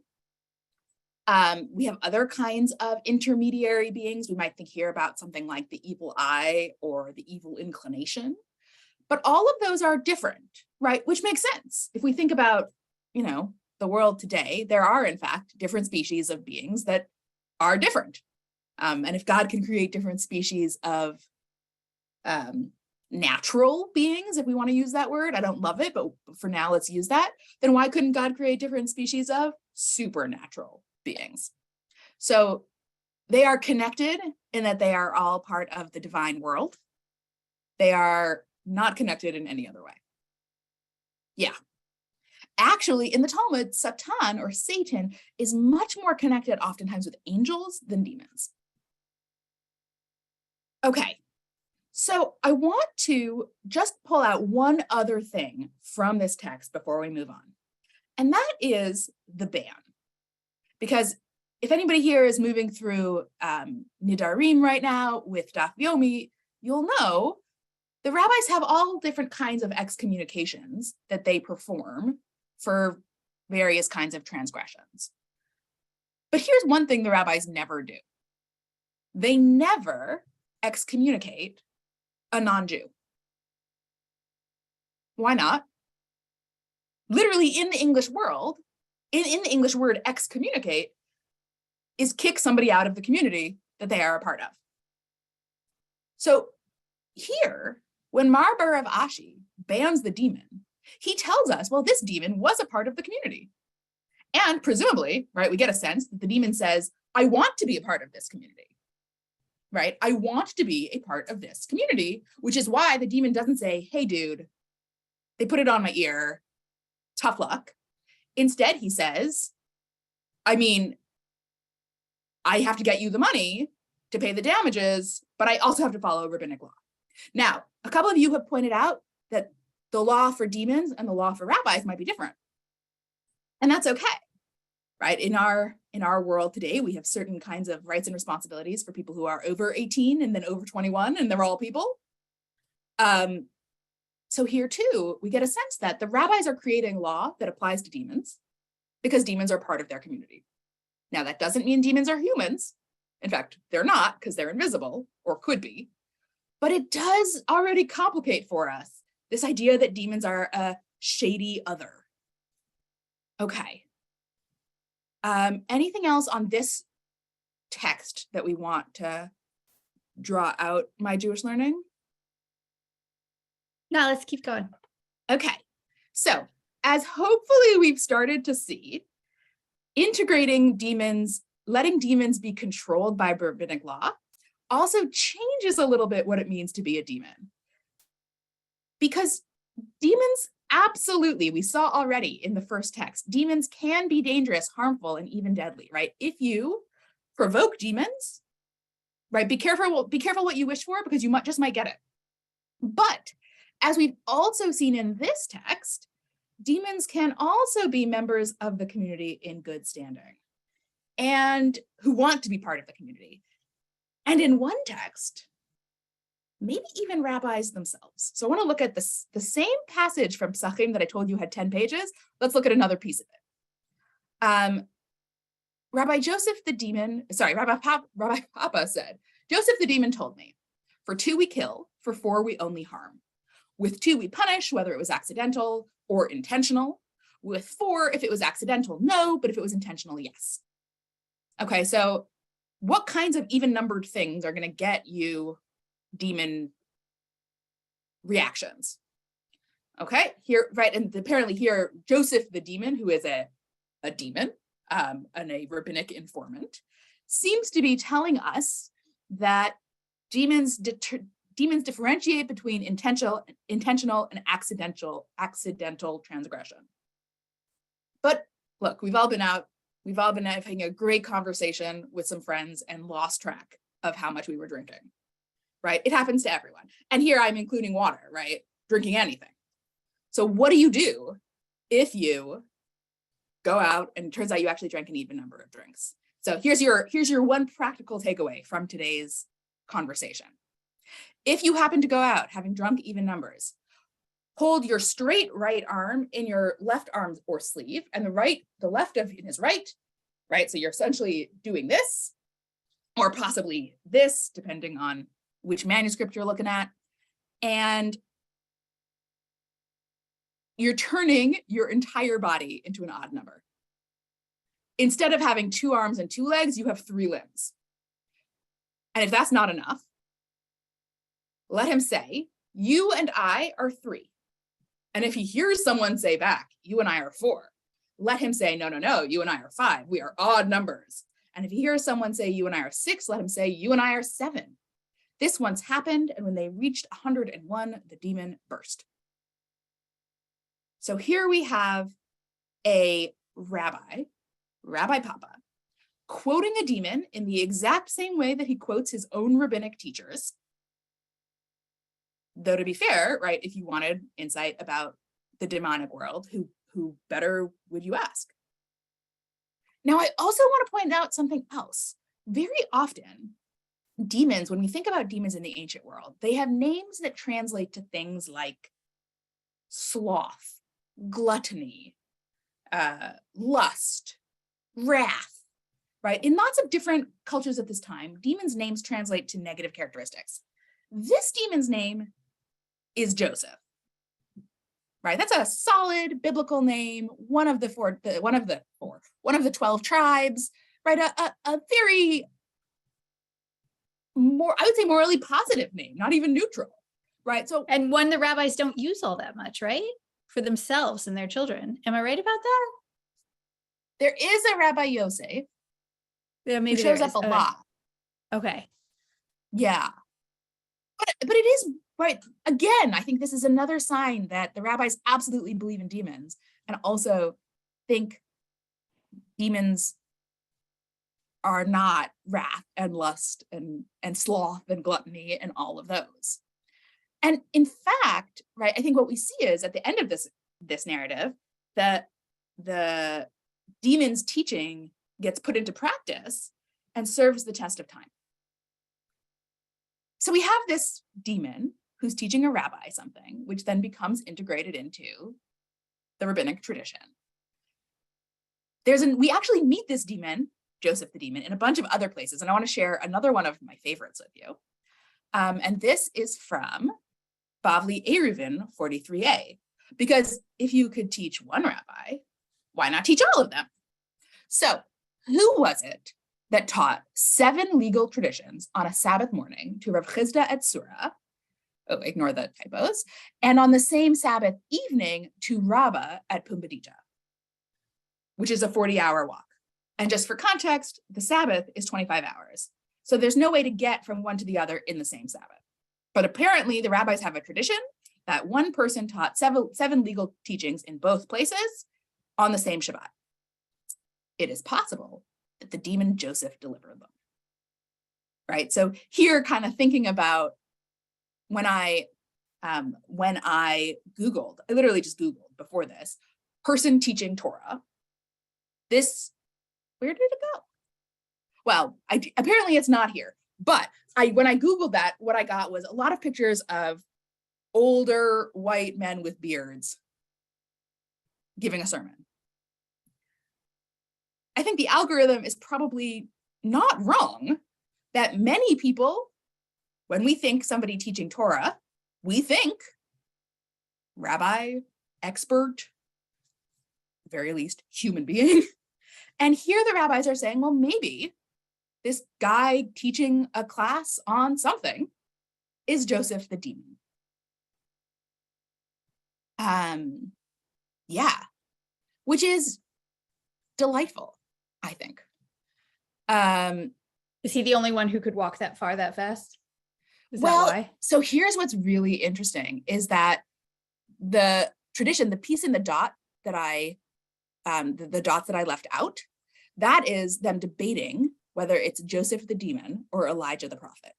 We have other kinds of intermediary beings. We might think here about something like the evil eye or the evil inclination. But all of those are different, right? Which makes sense. If we think about, the world today, there are in fact different species of beings that are different. And if God can create different species of natural beings, if we want to use that word, I don't love it, but for now, let's use that. Then why couldn't God create different species of supernatural beings? So they are connected in that they are all part of the divine world. They are not connected in any other way. Yeah. Actually, in the Talmud, Satan or Satan is much more connected oftentimes with angels than demons. Okay, so I want to just pull out one other thing from this text before we move on. And that is the ban. Because if anybody here is moving through Nidarim right now with Daf Yomi, you'll know the rabbis have all different kinds of excommunications that they perform for various kinds of transgressions. But here's one thing the rabbis never do. They never excommunicate a non-Jew? Why not? Literally in the English world, in the English word excommunicate is kick somebody out of the community that they are a part of. So here, when Marber of Ashi bans the demon, he tells us, well, this demon was a part of the community. And presumably, right, we get a sense that the demon says, I want to be a part of this community, right? I want to be a part of this community, which is why the demon doesn't say, hey, dude, they put it on my ear, tough luck. Instead, he says, I mean, I have to get you the money to pay the damages, but I also have to follow rabbinic law. Now, a couple of you have pointed out that the law for demons and the law for rabbis might be different. And that's okay, right? In our world today, we have certain kinds of rights and responsibilities for people who are over 18 and then over 21, and they're all people. So here too, we get a sense that the rabbis are creating law that applies to demons because demons are part of their community. Now, that doesn't mean demons are humans. In fact, they're not because they're invisible or could be, but it does already complicate for us this idea that demons are a shady other. Okay. Anything else on this text that we want to draw out my Jewish learning? No, let's keep going. Okay. So as hopefully we've started to see, integrating demons, letting demons be controlled by rabbinic law also changes a little bit what it means to be a demon. Because demons, absolutely, we saw already in the first text, demons can be dangerous, harmful, and even deadly, right? If you provoke demons, right, be careful what you wish for because you just might get it. But as we've also seen in this text, demons can also be members of the community in good standing and who want to be part of the community. And in one text, maybe even rabbis themselves. So I want to look at the same passage from Pesachim that I told you had 10 pages. Let's look at another piece of it. Rabbi Papa said, Joseph the demon told me, for 2 we kill, for 4 we only harm. With 2 we punish, whether it was accidental or intentional. With 4, if it was accidental, no, but if it was intentional, yes. Okay, so what kinds of even numbered things are going to get you demon reactions? Okay, here, right, and apparently here, Joseph the demon, who is a demon and a rabbinic informant, seems to be telling us that demons differentiate between intentional and accidental transgression. But look, we've all been having a great conversation with some friends and lost track of how much we were drinking, right? It happens to everyone. And here I'm including water, right? Drinking anything. So what do you do if you go out and it turns out you actually drank an even number of drinks? So here's your one practical takeaway from today's conversation. If you happen to go out having drunk even numbers, hold your straight right arm in your left arm or sleeve and the left of in his right? So you're essentially doing this or possibly this, depending on which manuscript you're looking at. And you're turning your entire body into an odd number. Instead of having 2 arms and 2 legs, you have 3 limbs. And if that's not enough, let him say, you and I are 3. And if he hears someone say back, you and I are 4, let him say, no, you and I are 5. We are odd numbers. And if he hears someone say, you and I are 6, let him say, you and I are 7. This once happened, and when they reached 101, the demon burst. So here we have a Rabbi Papa, quoting a demon in the exact same way that he quotes his own rabbinic teachers. Though to be fair, right, if you wanted insight about the demonic world, who better would you ask? Now, I also want to point out something else. Very often, demons, when we think about demons in the ancient world, they have names that translate to things like sloth, gluttony, lust, wrath. right? In lots of different cultures at this time, demons' names translate to negative characteristics. This demon's name is Joseph, right? That's a solid biblical name, one of the 12 tribes, right? A very more, I would say, morally positive name, not even neutral, right? So, and one the rabbis don't use all that much, right? For themselves and their children. Am I right about that? there is a Rabbi Yosef Yeah, who maybe shows there up is. a Okay. lot. Okay. Yeah. But it is, right, again, I think this is another sign that the rabbis absolutely believe in demons and also think demons are not wrath and lust and sloth and gluttony and all of those. And in fact, right, I think what we see is at the end of this narrative that the demon's teaching gets put into practice and serves the test of time. So we have this demon who's teaching a rabbi something, which then becomes integrated into the rabbinic tradition. We actually meet this demon, Joseph the demon, in a bunch of other places. And I want to share another one of my favorites with you. And this is from Bavli Eruvin 43a, because if you could teach one rabbi, why not teach all of them? So who was it that taught 7 legal traditions on a Sabbath morning to Rav Chizda at Sura? Oh, ignore the typos. And on the same Sabbath evening to Rabbah at Pumbedita, which is a 40-hour walk. And just for context, the Sabbath is 25 hours. So there's no way to get from one to the other in the same Sabbath. But apparently the rabbis have a tradition that one person taught 7 legal teachings in both places on the same Shabbat. It is possible that the demon Joseph delivered them, right? So here, kind of thinking about when I Googled, I literally just Googled before this, person teaching Torah, where did it go? Well, apparently it's not here, but when I Googled that, what I got was a lot of pictures of older white men with beards giving a sermon. I think the algorithm is probably not wrong that many people, when we think somebody teaching Torah, we think rabbi, expert, at the very least human being. And here the rabbis are saying, well, maybe this guy teaching a class on something is Joseph the demon. Yeah, which is delightful, I think. Is he the only one who could walk that far that fast? Is Well, that why? so here's what's really interesting is that the tradition, the piece in the dot that the dots that I left out, that is them debating whether it's Joseph the demon or Elijah the prophet.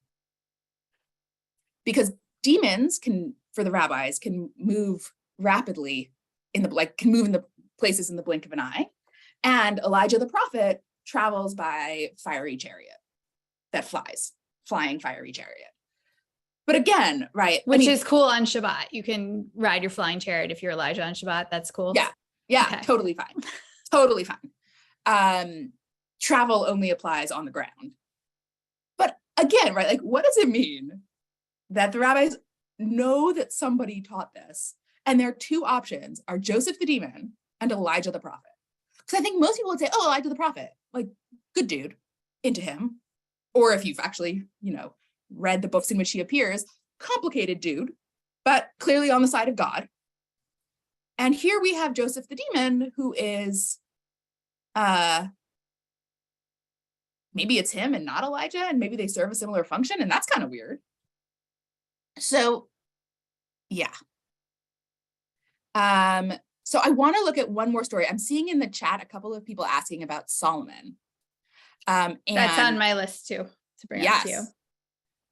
Because demons for the rabbis, can move rapidly can move in the places in the blink of an eye. And Elijah the prophet travels by fiery chariot that flying fiery chariot. But again, right. Which is cool on Shabbat. You can ride your flying chariot if you're Elijah on Shabbat. That's cool. Yeah, Okay. Totally fine. Totally fine. Travel only applies on the ground. But again, right, like what does it mean that the rabbis know that somebody taught this and their 2 options are Joseph the demon and Elijah the prophet? Because I think most people would say, oh, Elijah the prophet, like good dude, into him. Or if you've actually, read the books in which he appears, complicated dude, but clearly on the side of God. And here we have Joseph the demon, who is, maybe it's him and not Elijah, and maybe they serve a similar function, and that's kind of weird. So, yeah. So I want to look at one more story. I'm seeing in the chat a couple of people asking about Solomon. That's on my list too, to bring up to you.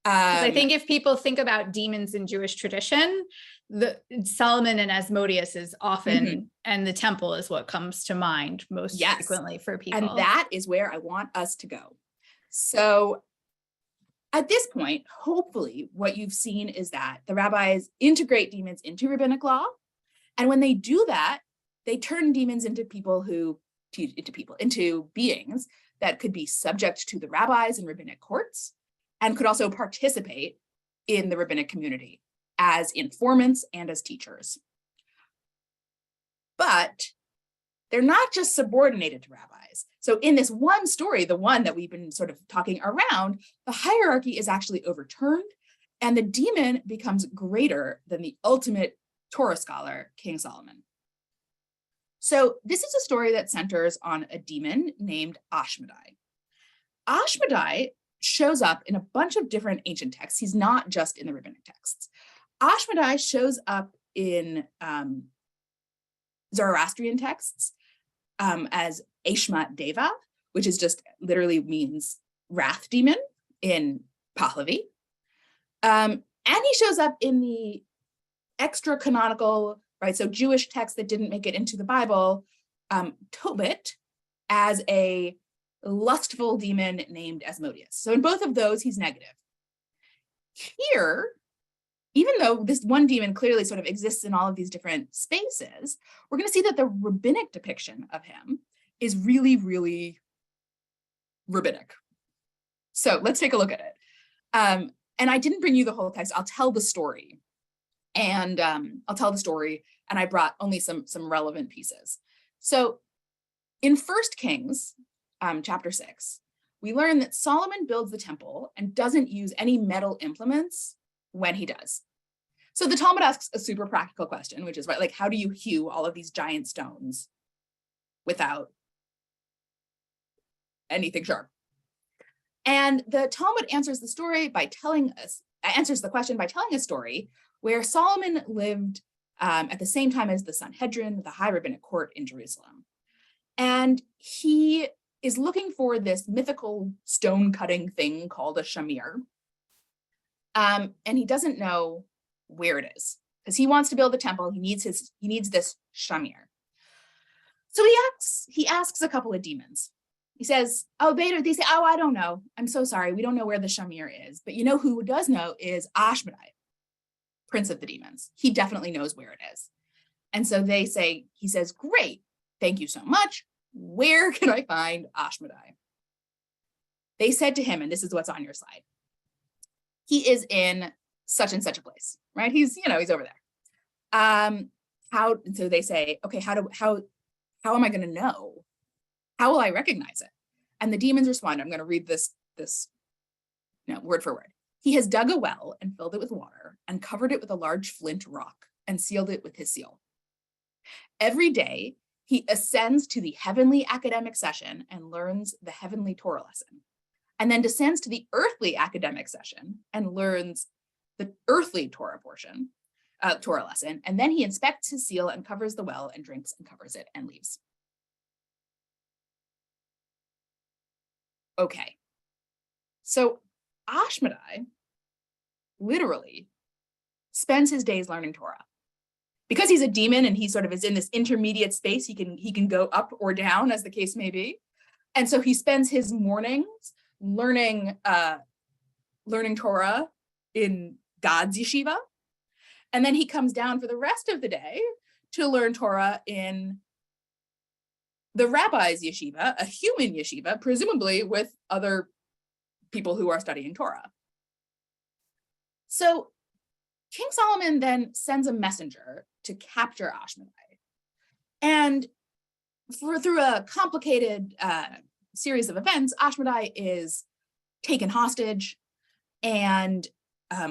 I think if people think about demons in Jewish tradition, the Solomon and Asmodeus is often, and the temple is what comes to mind most frequently for people. And that is where I want us to go. So at this point, hopefully what you've seen is that the rabbis integrate demons into rabbinic law. And when they do that, they turn demons into beings that could be subject to the rabbis and rabbinic courts, and could also participate in the rabbinic community as informants and as teachers. But they're not just subordinated to rabbis. So in this one story, the one that we've been sort of talking around, the hierarchy is actually overturned, and the demon becomes greater than the ultimate Torah scholar, King Solomon. So this is a story that centers on a demon named Ashmodai. Ashmodai shows up in a bunch of different ancient texts. He's not just in the rabbinic texts. Ashmodai shows up in Zoroastrian texts as Ashmat Deva, which is just literally means wrath demon in Pahlavi. And he shows up in the extra canonical, right? So Jewish texts that didn't make it into the Bible, Tobit, as a lustful demon named Asmodeus. So in both of those, he's negative. Here, even though this one demon clearly sort of exists in all of these different spaces, we're going to see that the rabbinic depiction of him is really, really rabbinic. So let's take a look at it. And I didn't bring you the whole text. I'll tell the story. And I brought only some relevant pieces. So in 1 Kings, chapter 6, we learn that Solomon builds the temple and doesn't use any metal implements when he does. So the Talmud asks a super practical question, which is, right, like, how do you hew all of these giant stones without anything sharp? And the Talmud answers the question by telling a story where Solomon lived at the same time as the Sanhedrin, the high rabbinic court in Jerusalem. And he is looking for this mythical stone cutting thing called a shamir. And he doesn't know where it is because he wants to build a temple. He needs this shamir. So he asks a couple of demons. He says, they say, I don't know. I'm so sorry. We don't know where the shamir is. But you know who does know is Ashmodai, prince of the demons. He definitely knows where it is. And so he says, great, thank you so much. Where can I find Ashmodai? They said to him, and this is what's on your slide, he is in such and such a place, right? He's over there. So they say, okay, how am I going to know? How will I recognize it? And the demons respond, I'm going to read this word for word. He has dug a well and filled it with water and covered it with a large flint rock and sealed it with his seal. Every day, he ascends to the heavenly academic session and learns the heavenly Torah lesson, and then descends to the earthly academic session and learns the earthly Torah lesson, and then he inspects his seal and covers the well and drinks and covers it and leaves. Okay, so Ashmodai literally spends his days learning Torah. Because he's a demon and he sort of is in this intermediate space, he can go up or down as the case may be. And so he spends his mornings learning Torah in God's yeshiva. And then he comes down for the rest of the day to learn Torah in the rabbi's yeshiva, a human yeshiva, presumably with other people who are studying Torah. So King Solomon then sends a messenger to capture Ashmodai. And through a complicated series of events, Ashmodai is taken hostage and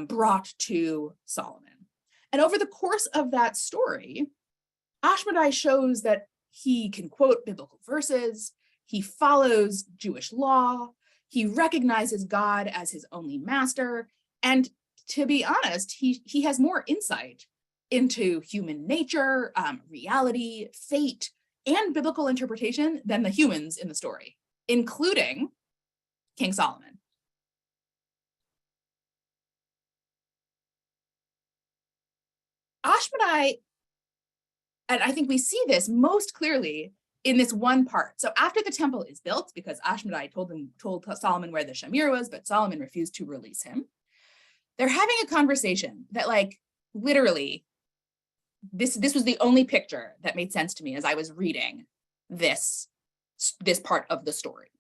brought to Solomon. And over the course of that story, Ashmodai shows that he can quote biblical verses, he follows Jewish law, he recognizes God as his only master, and to be honest, he has more insight into human nature, reality, fate, and biblical interpretation than the humans in the story, including King Solomon. Ashmodai, and I think we see this most clearly in this one part. So after the temple is built, because Ashmodai told Solomon where the shamir was, but Solomon refused to release him, they're having a conversation that, like, literally, this was the only picture that made sense to me as I was reading this part of the story.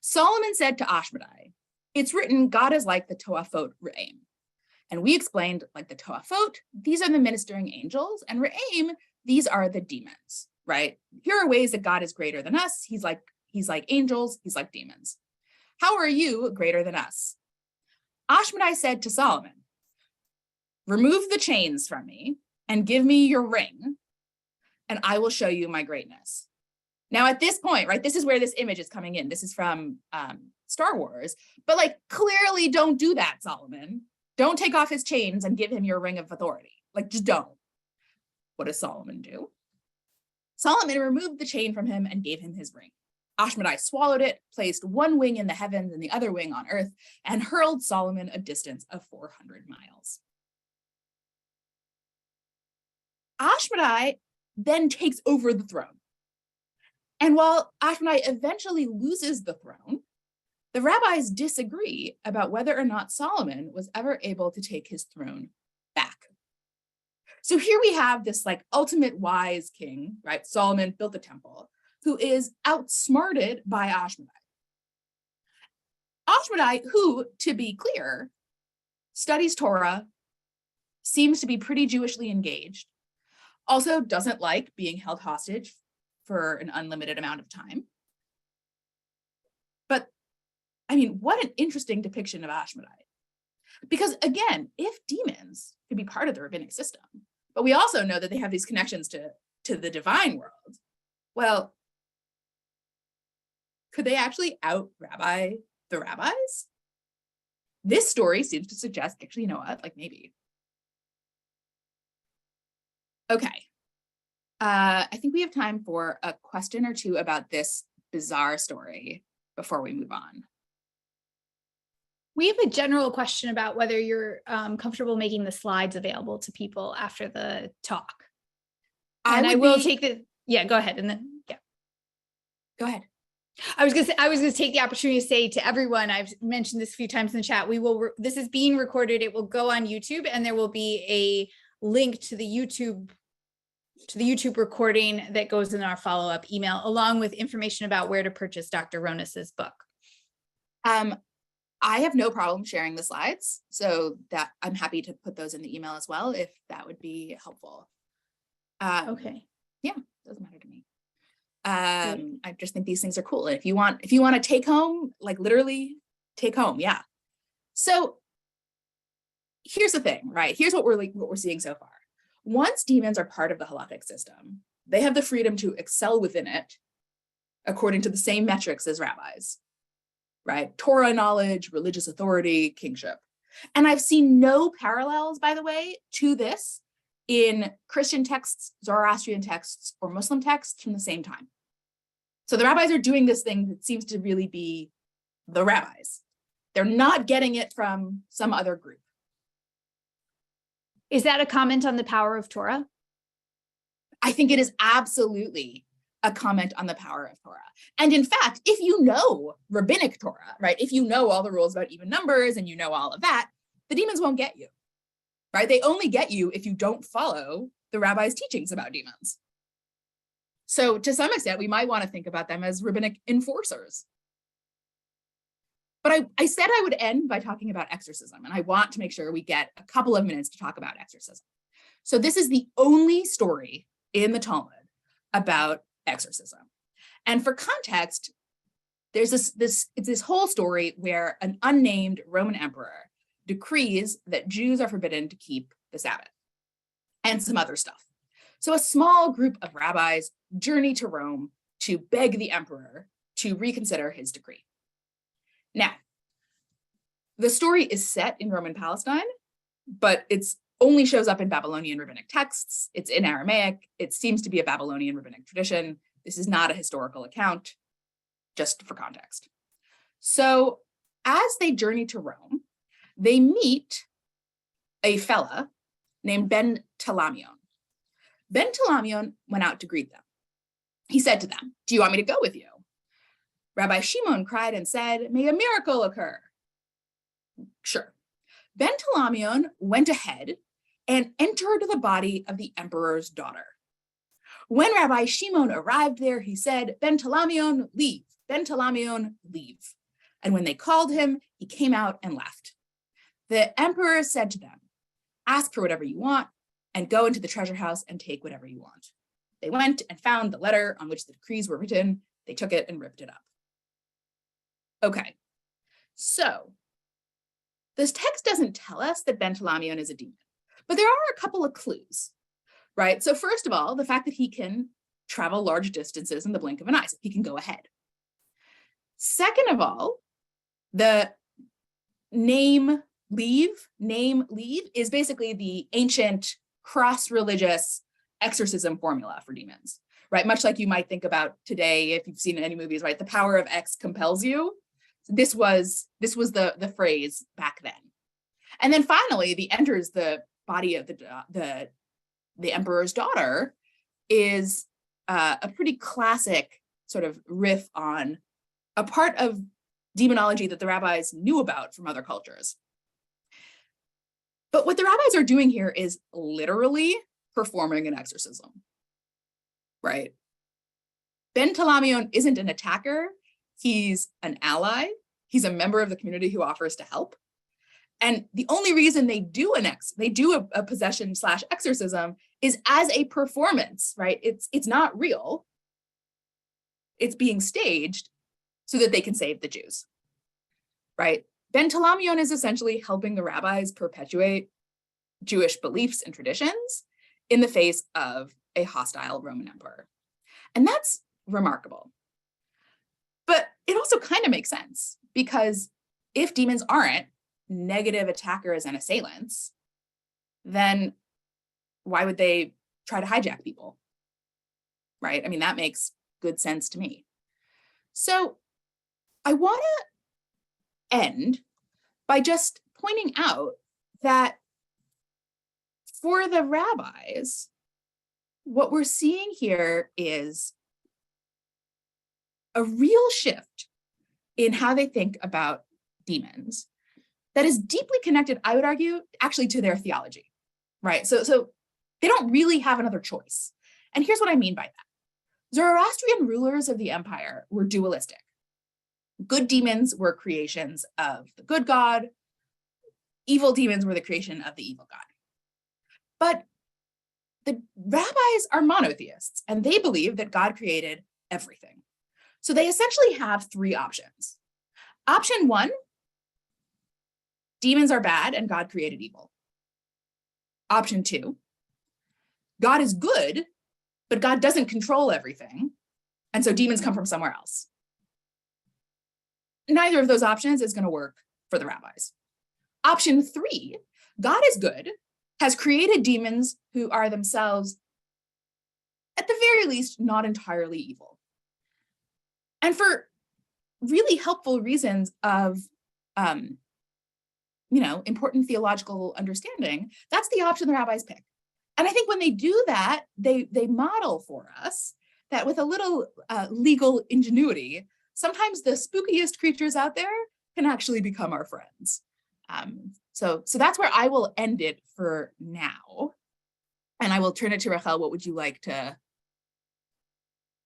Solomon said to Ashmodai, it's written, God is like the Toafot Re'im. And we explained, like the Toafot, these are the ministering angels, and Re'im, these are the demons, right? Here are ways that God is greater than us. He's like angels, he's like demons. How are you greater than us? Ashmodai said to Solomon, remove the chains from me and give me your ring, and I will show you my greatness. Now at this point, right, this is where this image is coming in. This is from Star Wars, but like clearly don't do that, Solomon. Don't take off his chains and give him your ring of authority. Like just don't. What does Solomon do? Solomon removed the chain from him and gave him his ring. Ashmodai swallowed it, placed one wing in the heavens and the other wing on earth, and hurled Solomon a distance of 400 miles. Ashmodai then takes over the throne. And while Ashmodai eventually loses the throne, the rabbis disagree about whether or not Solomon was ever able to take his throne back. So here we have this like ultimate wise king, right? Solomon built the temple, who is outsmarted by Ashmodai. Ashmodai, who, to be clear, studies Torah, seems to be pretty Jewishly engaged, also doesn't like being held hostage for an unlimited amount of time. But I mean, what an interesting depiction of Ashmodai. Because again, if demons could be part of the rabbinic system, but we also know that they have these connections to the divine world, well, could they actually out-rabbi the rabbis? This story seems to suggest, actually, you know what, like maybe. Okay. I think we have time for a question or two about this bizarre story before we move on. We have a general question about whether you're comfortable making the slides available to people after the talk. And I will take the, yeah, go ahead. And then, yeah. Go ahead. I was gonna take the opportunity to say to everyone, I've mentioned this a few times in the chat, this is being recorded. It will go on YouTube, and there will be a link to the YouTube recording that goes in our follow-up email, along with information about where to purchase Dr. Ronis's book. I have no problem sharing the slides, so that I'm happy to put those in the email as well, if that would be helpful. Okay. Yeah, doesn't matter to me. I just think these things are cool. And if you want to take home, like literally take home, yeah. So here's the thing, right? Here's what we're seeing so far. Once demons are part of the halakhic system, they have the freedom to excel within it according to the same metrics as rabbis, right? Torah knowledge, religious authority, kingship. And I've seen no parallels, by the way, to this in Christian texts, Zoroastrian texts, or Muslim texts from the same time. So the rabbis are doing this thing that seems to really be the rabbis. They're not getting it from some other group. Is that a comment on the power of Torah? I think it is absolutely a comment on the power of Torah. And in fact, if you know rabbinic Torah, right, if you know all the rules about even numbers and you know all of that, the demons won't get you, right? They only get you if you don't follow the rabbi's teachings about demons. So to some extent, we might want to think about them as rabbinic enforcers. But I said I would end by talking about exorcism, and I want to make sure we get a couple of minutes to talk about exorcism. So this is the only story in the Talmud about exorcism. And for context, there's this whole story where an unnamed Roman emperor decrees that Jews are forbidden to keep the Sabbath and some other stuff. So a small group of rabbis journey to Rome to beg the emperor to reconsider his decree. Now, the story is set in Roman Palestine, but it's only shows up in Babylonian rabbinic texts. It's in Aramaic. It seems to be a Babylonian rabbinic tradition. This is not a historical account, just for context. So as they journey to Rome, they meet a fella named Ben Talamion. Ben Talamion went out to greet them. He said to them, "Do you want me to go with you?" Rabbi Shimon cried and said, "May a miracle occur." Sure. Ben Talamion went ahead and entered the body of the emperor's daughter. When Rabbi Shimon arrived there, he said, "Ben Talamion, leave. Ben Talamion, leave." And when they called him, he came out and left. The emperor said to them, ask for whatever you want and go into the treasure house and take whatever you want. They went and found the letter on which the decrees were written. They took it and ripped it up. Okay, so this text doesn't tell us that Ben Talamion is a demon, but there are a couple of clues, right? So first of all, the fact that he can travel large distances in the blink of an eye, so he can go ahead. Second of all, the name leave is basically the ancient cross-religious exorcism formula for demons, right? Much like you might think about today, if you've seen any movies, right? The power of X compels you. This was the phrase back then. And then finally, the enters the body of the emperor's daughter is a pretty classic sort of riff on a part of demonology that the rabbis knew about from other cultures. But what the rabbis are doing here is literally performing an exorcism, right? Ben Talamion isn't an attacker. He's an ally. He's a member of the community who offers to help. And the only reason they do a possession / exorcism is as a performance, right? It's not real. It's being staged so that they can save the Jews, right? Ben Talamion is essentially helping the rabbis perpetuate Jewish beliefs and traditions in the face of a hostile Roman emperor. And that's remarkable. But it also kind of makes sense, because if demons aren't negative attackers and assailants, then why would they try to hijack people, right? I mean, that makes good sense to me. So I want to end by just pointing out that for the rabbis, what we're seeing here is a real shift in how they think about demons that is deeply connected, I would argue, actually to their theology, right? So they don't really have another choice. And here's what I mean by that. Zoroastrian rulers of the empire were dualistic. Good demons were creations of the good god. Evil demons were the creation of the evil god. But the rabbis are monotheists, and they believe that God created everything. So they essentially have three options. Option one, demons are bad and God created evil. Option two, God is good, but God doesn't control everything, and so demons come from somewhere else. Neither of those options is going to work for the rabbis. Option three, God is good, has created demons who are themselves, at the very least, not entirely evil. And for really helpful reasons of, important theological understanding, that's the option the rabbis pick. And I think when they do that, they model for us that with a little legal ingenuity, sometimes the spookiest creatures out there can actually become our friends. So that's where I will end it for now. And I will turn it to Rachel. What would you like to?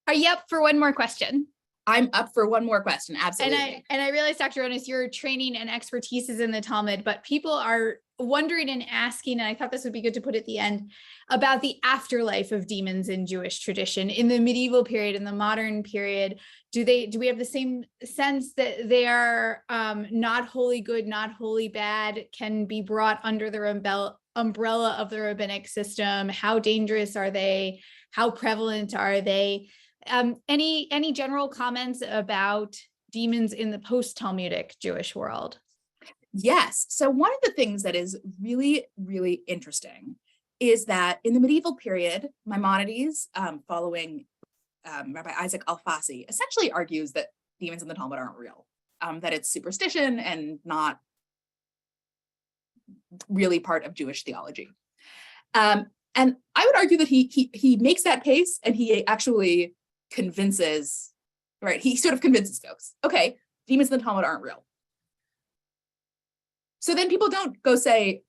Are you up for one more question? I'm up for one more question, absolutely. And I realize, Dr. Ronis, your training and expertise is in the Talmud, but people are wondering and asking, and I thought this would be good to put at the end, about the afterlife of demons in Jewish tradition in the medieval period, in the modern period. Do we have the same sense that they are not wholly good, not wholly bad, can be brought under the umbrella of the rabbinic system? How dangerous are they? How prevalent are they? Any general comments about demons in the post-Talmudic Jewish world? Yes. So one of the things that is really, really interesting is that in the medieval period, Maimonides, following Rabbi Isaac Alfasi, essentially argues that demons in the Talmud aren't real, that it's superstition and not really part of Jewish theology. And I would argue that he makes that case, and he actually convinces, right? He sort of convinces folks, okay, demons in the Talmud aren't real. So then people don't go say,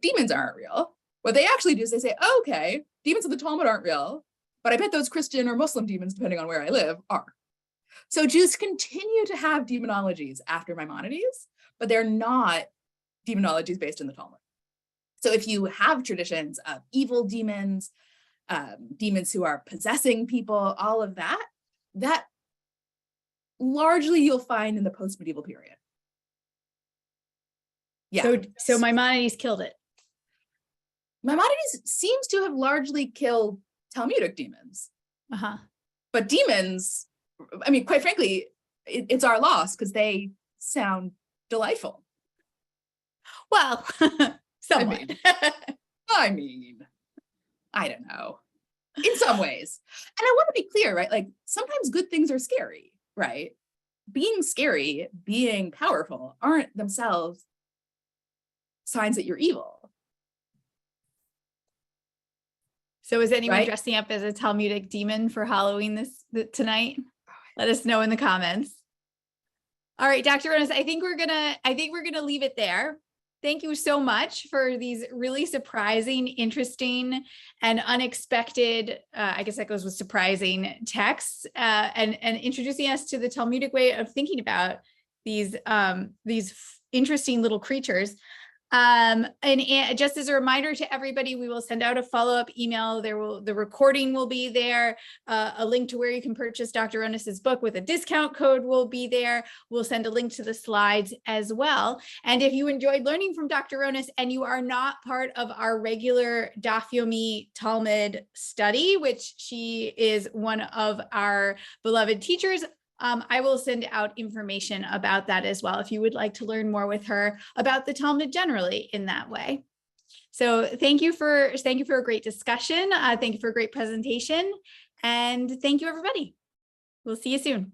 demons aren't real. What they actually do is they say, okay, demons in the Talmud aren't real, but I bet those Christian or Muslim demons, depending on where I live, are. So Jews continue to have demonologies after Maimonides, but they're not demonologies based in the Talmud. So if you have traditions of evil demons, demons who are possessing people, all of that, that largely you'll find in the post-medieval period. Yeah. So Maimonides killed it. Maimonides seems to have largely killed Talmudic demons. Uh-huh. But demons, I mean, quite frankly, it's our loss because they sound delightful. Well, somewhat. I mean, I don't know. In some ways. And I want to be clear, right? Like sometimes good things are scary, right? Being scary, being powerful aren't themselves signs that you're evil. So is anyone Right? dressing up as a Talmudic demon for Halloween tonight? Let us know in the comments. All right, Dr. Ronis, I think we're gonna leave it there. Thank you so much for these really surprising, interesting, and unexpected, I guess that goes with surprising texts, and introducing us to the Talmudic way of thinking about these interesting little creatures. And just as a reminder to everybody, we will send out a follow-up email. The recording will be there. A link to where you can purchase Dr. Ronis's book with a discount code will be there. We'll send a link to the slides as well. And if you enjoyed learning from Dr. Ronis and you are not part of our regular Daf Yomi Talmud study, which she is one of our beloved teachers, I will send out information about that as well if you would like to learn more with her about the Talmud generally in that way. So thank you for a great discussion. Thank you for a great presentation. And thank you, everybody. We'll see you soon.